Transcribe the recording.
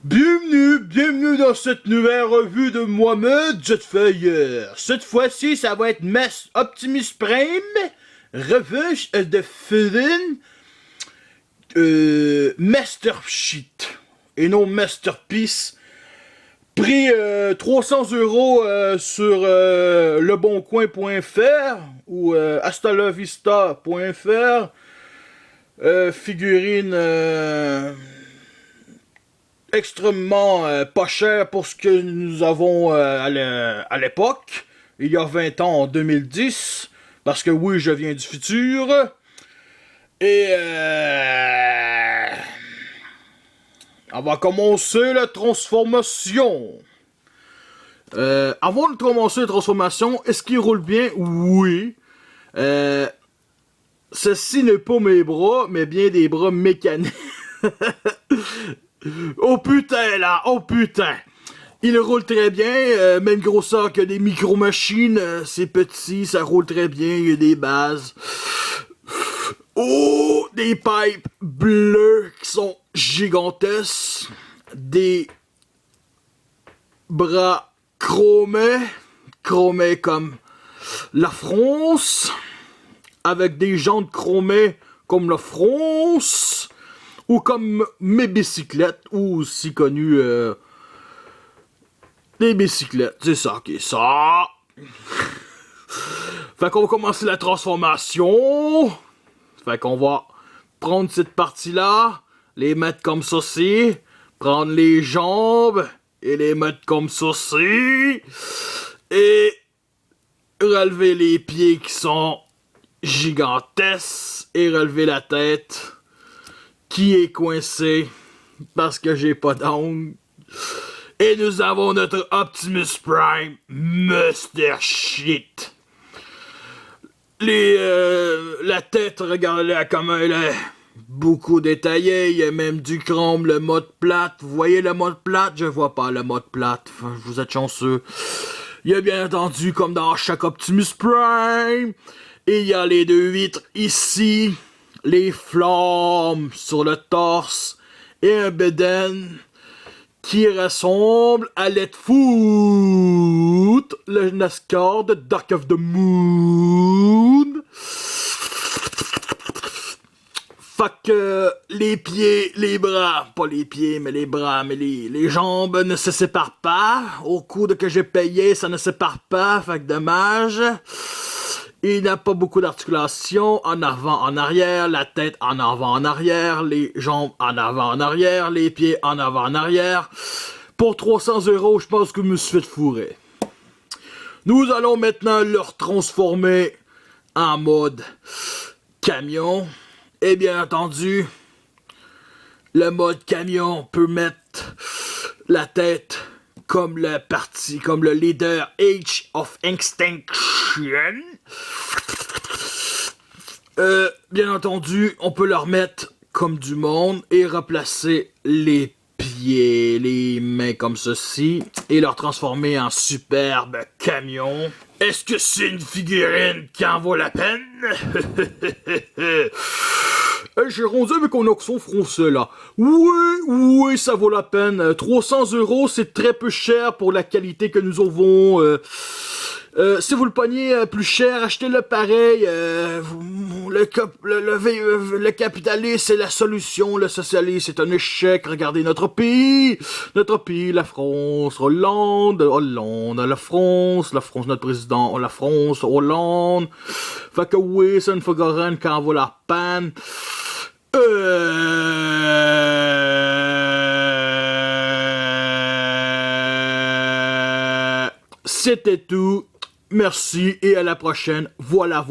Bienvenue dans cette nouvelle revue de Mohamed Jetfire. Cette fois-ci, ça va être Optimus Prime, Revenge de Villain, Master Sheet, et non Masterpiece. Prix 300 € sur leboncoin.fr ou astalavista.fr. Figurine extrêmement pas cher pour ce que nous avons à l'époque, il y a 20 ans, en 2010, parce que oui, je viens du futur. Et on va commencer la transformation. Avant de commencer la transformation, est-ce qu'il roule bien? Oui. Ceci n'est pas mes bras, mais bien des bras mécaniques. Oh putain là, oh putain. Il roule très bien, même grosseur que des micro-machines, c'est petit, ça roule très bien, il y a des bases. Oh, des pipes bleues qui sont gigantesques, des bras chromés comme la France, avec des jantes chromées comme la France, ou comme mes bicyclettes, ou aussi connues des bicyclettes, c'est ça qui est ça. Fait qu'on va commencer la transformation. Fait qu'on va prendre cette partie-là, les mettre comme ceci, prendre les jambes et les mettre comme ceci, et relever les pieds qui sont gigantesques, et relever la tête qui est coincée parce que j'ai pas d'ongles. Et nous avons notre Optimus Prime Master Sheet. La tête, regardez-la comme elle est. Beaucoup détaillée, il y a même du chrome, le mode plate. Vous voyez le mode plate? Je vois pas le mode plate. Enfin, vous êtes chanceux. Il y a bien entendu, comme dans chaque Optimus Prime, il y a les deux vitres ici, les flammes sur le torse, et un bédaine qui ressemble à Let Foot, le NASCAR de Dark of the Moon. Fait que les pieds, les bras, pas les pieds, mais les bras, mais les jambes ne se séparent pas. Au coût de que j'ai payé, ça ne se sépare pas, fait que dommage. Il n'a pas beaucoup d'articulation, en avant, en arrière, la tête en avant, en arrière, les jambes en avant, en arrière, les pieds en avant, en arrière. Pour 300 €, je pense que je me suis fait fourrer. Nous allons maintenant le transformer en mode camion. Et bien entendu, le mode camion peut mettre la tête comme le leader Age of Extinction. Bien entendu, on peut le remettre comme du monde et replacer les pieds, les mains comme ceci et leur transformer en superbe camion. Est-ce que c'est une figurine qui en vaut la peine? J'ai rendu avec un accent français là. Oui, ça vaut la peine. 300 €, c'est très peu cher pour la qualité que nous avons. Si vous le pognez plus cher, achetez-le pareil. Le capitalisme, c'est la solution. Le socialisme, c'est un échec. Regardez notre pays, la France, Hollande, la France, notre président, la France, Hollande. Fait que oui, c'est une figurine qui en vaut la peine. C'était tout. Merci et à la prochaine. Voilà.